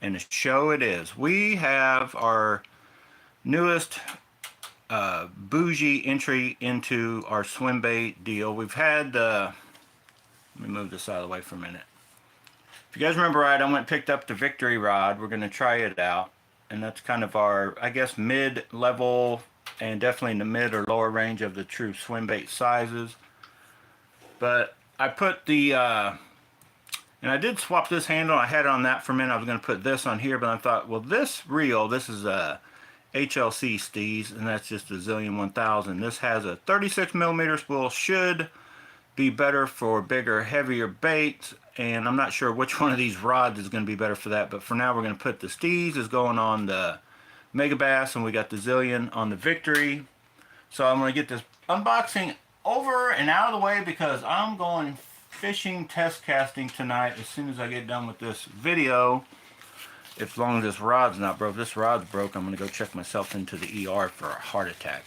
and a show it is. We have our newest Bougie entry into our Swimbait deal. We've had, let me move this out of the way for a minute. If you guys remember right, I went and picked up the Victory rod. We're going to try it out. And that's kind of our, I guess, mid-level and definitely in the mid or lower range of the true Swimbait sizes. But I put the, and I did swap this handle. I had it on that for a minute. I was going to put this on here, but I thought, well, this reel, this is a HLC STEEZ, and that's just a Zillion 1000. This has a 36mm spool, should be better for bigger, heavier baits, and I'm not sure which one of these rods is going to be better for that, but for now we're going to put the STEEZ is going on the MegaBass, and we got the Zillion on the Victory. So I'm going to get this unboxing over and out of the way because I'm going fishing test casting tonight as soon as I get done with this video. As long as this rod's not broke. If this rod's broke, I'm going to go check myself into the ER for a heart attack.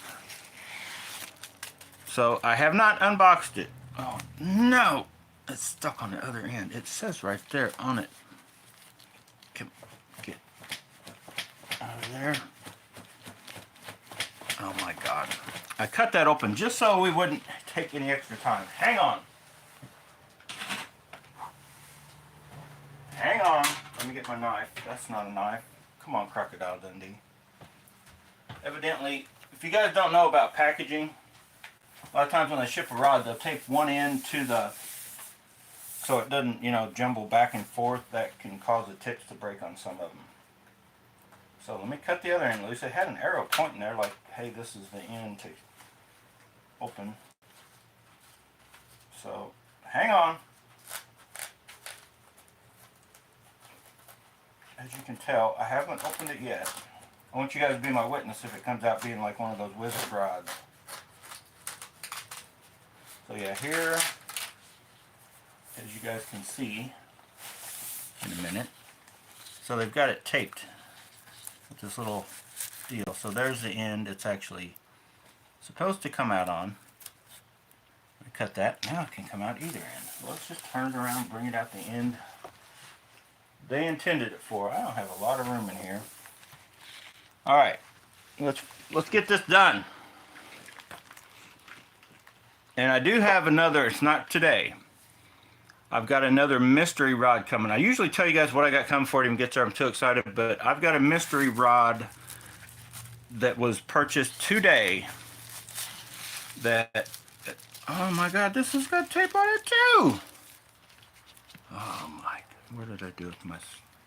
So I have not unboxed it. Oh no! It's stuck on the other end. It says right there on it. Get out of there. Oh my God. I cut that open just so we wouldn't take any extra time. Hang on. Hang on. Let me get my knife. That's not a knife. Come on, Crocodile Dundee. Evidently, if you guys don't know about packaging, a lot of times when they ship a rod, they'll tape one end to the, so it doesn't, you know, jumble back and forth. That can cause the tips to break on some of them. So let me cut the other end loose. It had an arrow pointing there like, hey, this is the end to open. So, hang on. As you can tell, I haven't opened it yet. I want you guys to be my witness if it comes out being like one of those wizard rods. So yeah, here, as you guys can see in a minute, so they've got it taped with this little deal. So there's the end it's actually supposed to come out on. I cut that. Now it can come out either end. Well, let's just turn it around, bring it out the end they intended it for. I don't have a lot of room in here. Alright, let's get this done. And I do have another, it's not today. I've got another mystery rod coming. I usually tell you guys what I got coming before it even gets there. I'm too excited, but I've got a mystery rod that was purchased today that, oh my God, this has got tape on it too. Oh my, where did I do it with my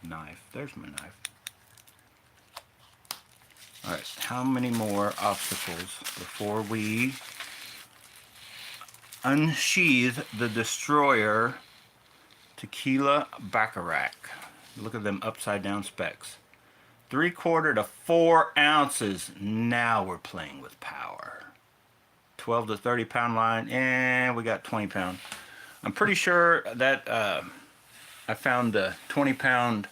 knife? There's my knife. Alright, how many more obstacles before we unsheath the destroyer Tequila Baccarac? Look at them upside down specs. 3/4 to 4 ounces. Now we're playing with power. 12 to 30 pound line, and we got 20 pound. I'm pretty sure that I found the 20 pound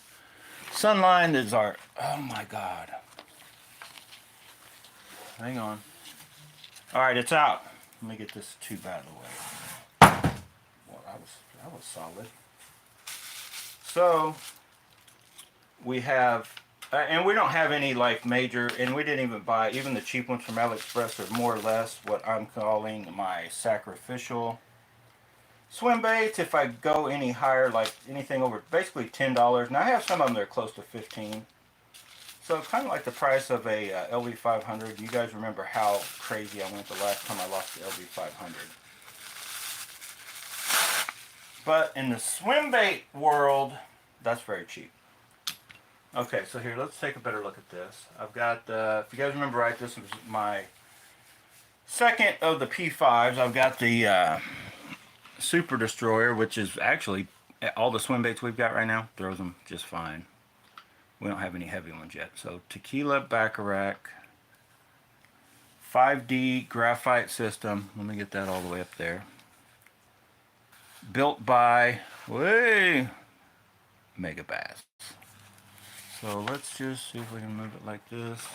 sun line is our, oh my God. Hang on. Alright, it's out. Let me get this tube out of the way. Well, that was solid. So, we have, and we don't have any like major, and we didn't even buy, even the cheap ones from AliExpress are more or less what I'm calling my sacrificial swim baits. If I go any higher, like anything over basically $10, now I have some of them that are close to 15. So kind of like the price of a LV500. You guys remember how crazy I went the last time I lost the LV500. But in the swim bait world, that's very cheap. Okay, so here, let's take a better look at this. I've got, if you guys remember right, this was my second of the P5s. I've got the Super Destroyer, which is actually, all the swim baits we've got right now, throws them just fine. We don't have any heavy ones yet. So Tequila Baccarac, 5D graphite system. Let me get that all the way up there. Built by MegaBass. So let's just see if we can move it like this.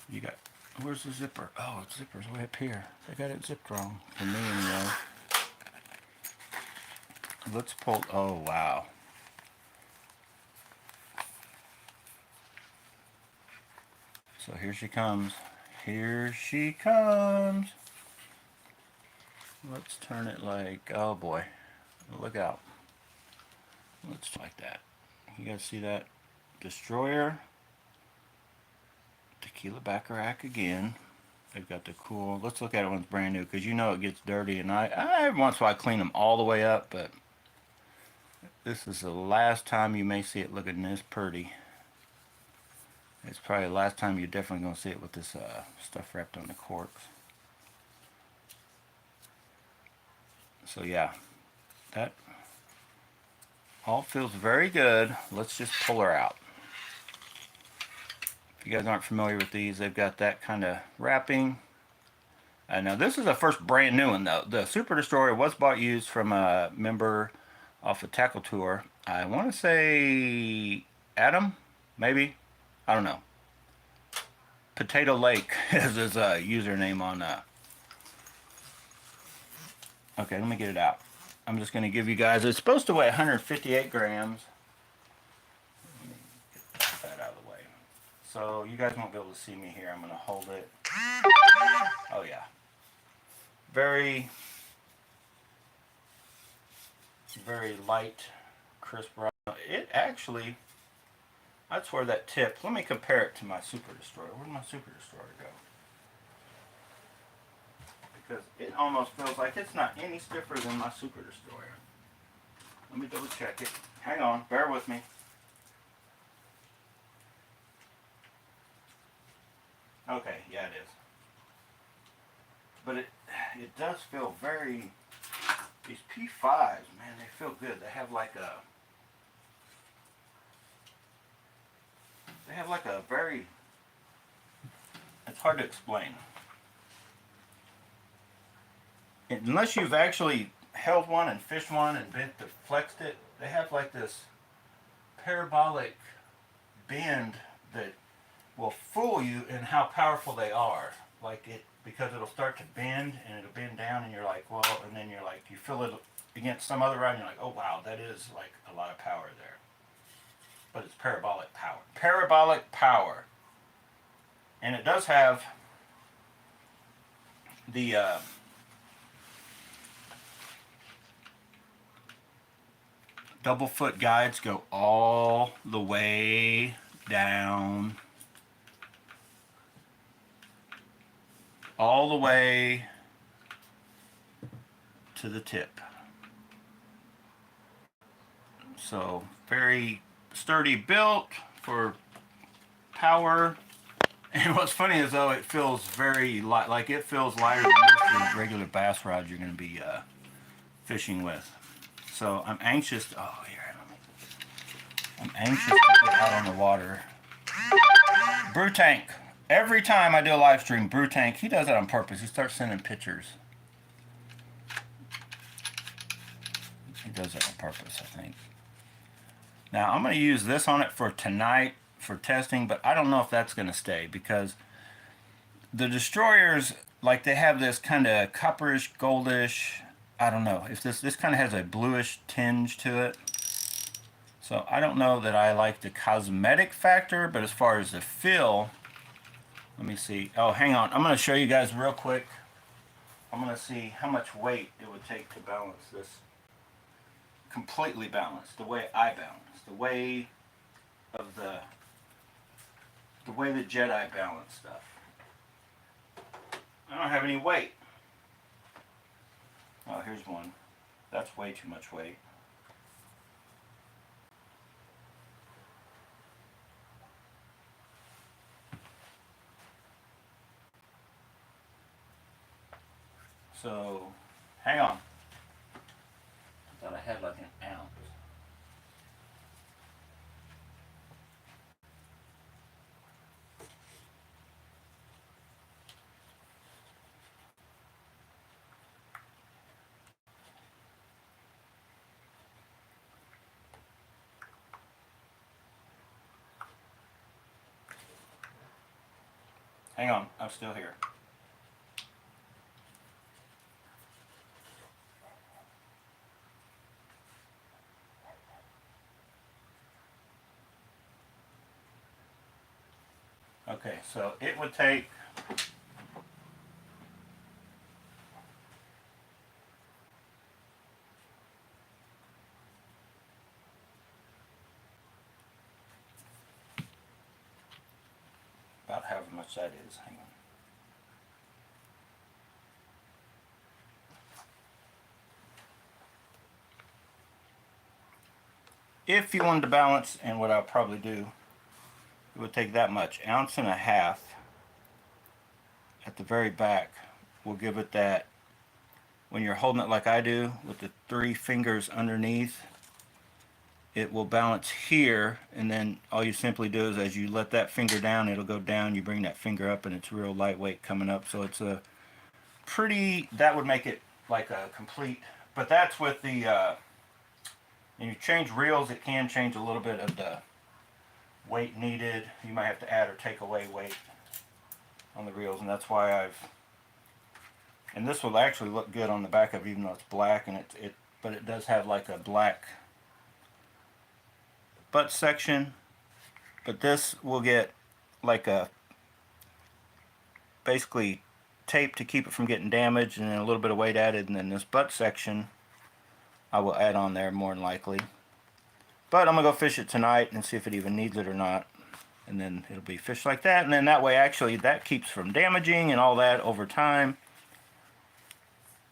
You got, where's the zipper? Oh, the zipper's way up here. I got it zipped wrong for me anyway. Let's pull, oh wow. So here she comes. Here she comes. Let's turn it like, oh boy, look out. Let's like that. You guys see that? Destroyer. Tequila Baccarac again. They've got the cool, let's look at it when it's brand new, because you know it gets dirty, and I every once in a while I clean them all the way up, but this is the last time you may see it looking this pretty. It's probably the last time you're definitely going to see it with this stuff wrapped on the corks. So yeah, that all feels very good. Let's just pull her out. If you guys aren't familiar with these, they've got that kind of wrapping. Now this is the first brand new one though. The Super Destroyer was bought used from a member off a tackle tour. I want to say Adam, maybe. I don't know. Potato Lake is his username on. Okay, let me get it out. I'm just going to give you guys. It's supposed to weigh 158 grams. Let me get that out of the way. So you guys won't be able to see me here. I'm going to hold it. Oh yeah. Very light, crisp rod. It actually, I swear that tip, let me compare it to my Super Destroyer. Where did my Super Destroyer go? Because it almost feels like it's not any stiffer than my Super Destroyer. Let me double check it. Hang on, bear with me. Okay, yeah it is. But it does feel very, these P5s, man, they feel good. They have like a very, it's hard to explain. Unless you've actually held one and fished one and flexed it, they have like this parabolic bend that will fool you in how powerful they are. Like it, because it'll start to bend and it'll bend down and you're like, well, and then you're like, you feel it against some other rod and you're like, oh wow, that is like a lot of power there. But it's parabolic power. Parabolic power. And it does have the double foot guides go all the way down. All the way to the tip. So very sturdy built for power. And what's funny is though it feels very light, like it feels lighter than most regular bass rods you're going to be fishing with. So I'm anxious to, oh here, I'm anxious to get out on the water. Brew Tank. Every time I do a live stream, Brew Tank, he does it on purpose. He starts sending pictures. He does it on purpose, I think. Now, I'm going to use this on it for tonight for testing, but I don't know if that's going to stay because the Destroyers, like they have this kind of copperish, goldish, I don't know. If this kind of has a bluish tinge to it. So I don't know that I like the cosmetic factor, but as far as the feel, let me see. Oh, hang on. I'm going to show you guys real quick. I'm going to see how much weight it would take to balance this. Completely balanced. The way I balance. The way of the Jedi balance stuff. I don't have any weight. Oh, here's one. That's way too much weight. So, hang on. I thought I had like an ounce. Hang on, I'm still here. Okay, so it would take about however much that is. Hang on. If you wanted to balance, and what I'll probably do, it would take that much. 1.5 ounces at the very back will give it that, when you're holding it like I do with the 3 fingers underneath, it will balance here, and then all you simply do is as you let that finger down, it'll go down, you bring that finger up, and it's real lightweight coming up. So it's a pretty, that would make it like a complete, but that's with the when you change reels, it can change a little bit of the weight needed. You might have to add or take away weight on the reels, and that's why and this will actually look good on the back of it, even though it's black, and but it does have like a black butt section. But this will get like a basically tape to keep it from getting damaged, and then a little bit of weight added, and then this butt section I will add on there more than likely. But I'm gonna go fish it tonight and see if it even needs it or not, and then it'll be fished like that, and then that way actually that keeps from damaging and all that over time.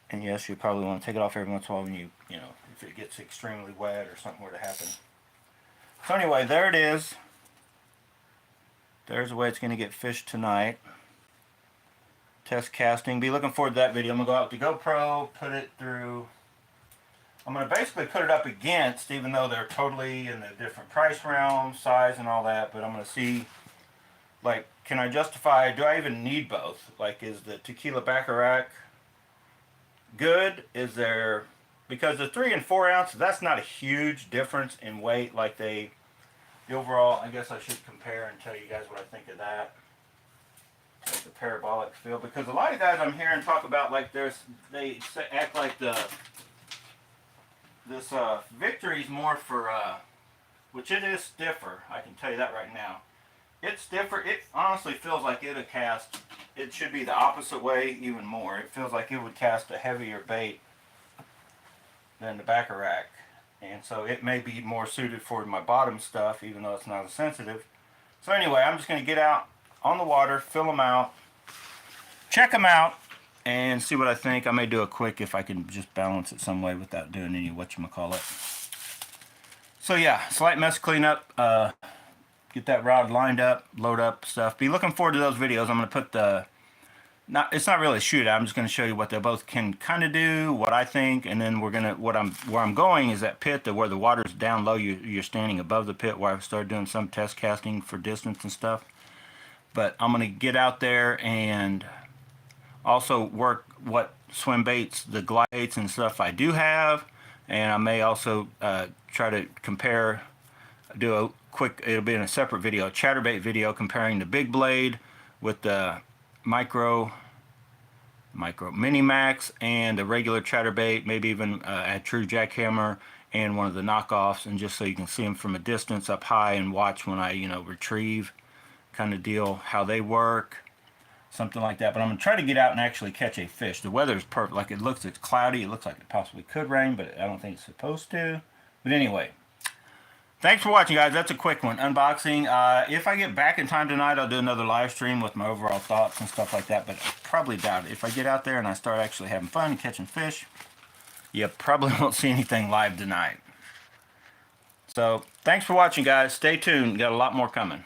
And yes, you probably want to take it off every once in a while when you know, if it gets extremely wet or something were to happen. So anyway, there it is. There's the way it's going to get fished tonight. Test casting. Be looking forward to that video. I'm going to go out with the GoPro, put it through. I'm going to basically put it up against, even though they're totally in the different price realm, size and all that, but I'm going to see, like, can I justify, do I even need both? Like, is the Tequila Baccarac good? Is there, because the 3 and 4 ounces, that's not a huge difference in weight. Like the overall, I guess I should compare and tell you guys what I think of that, like the parabolic feel, because a lot of guys I'm hearing talk about, like, they act like this Victory's more for which it is stiffer, I can tell you that right now. It's stiffer. It honestly feels like it'll cast, it should be the opposite way even more. It feels like it would cast a heavier bait than the Baccarac. And so it may be more suited for my bottom stuff, even though it's not as sensitive. So anyway, I'm just going to get out on the water, fill them out, check them out, and see what I think. I may do a quick, if I can just balance it some way without doing any whatchamacallit. So yeah, slight mess cleanup. Get that rod lined up, load up stuff. Be looking forward to those videos. I'm going to put the, it's not really a shootout. I'm just going to show you what they both can kind of do, what I think, and then we're going to, where I'm going is that pit, where the water's down low, you're standing above the pit, where I've started doing some test casting for distance and stuff. But I'm going to get out there and also work what swim baits, the glide baits and stuff I do have, and I may also try to compare, do a quick, it'll be in a separate video, a chatterbait video comparing the big blade with the micro mini max and the regular chatterbait, maybe even a true jackhammer and one of the knockoffs, and just so you can see them from a distance up high and watch when I, you know, retrieve kind of deal, how they work, something like that. But I'm going to try to get out and actually catch a fish. The weather is perfect. Like, it looks, it's cloudy. It looks like it possibly could rain, but I don't think it's supposed to. But anyway, thanks for watching, guys. That's a quick one. Unboxing. If I get back in time tonight, I'll do another live stream with my overall thoughts and stuff like that, but I probably doubt it. If I get out there and I start actually having fun catching fish, you probably won't see anything live tonight. So, thanks for watching, guys. Stay tuned. Got a lot more coming.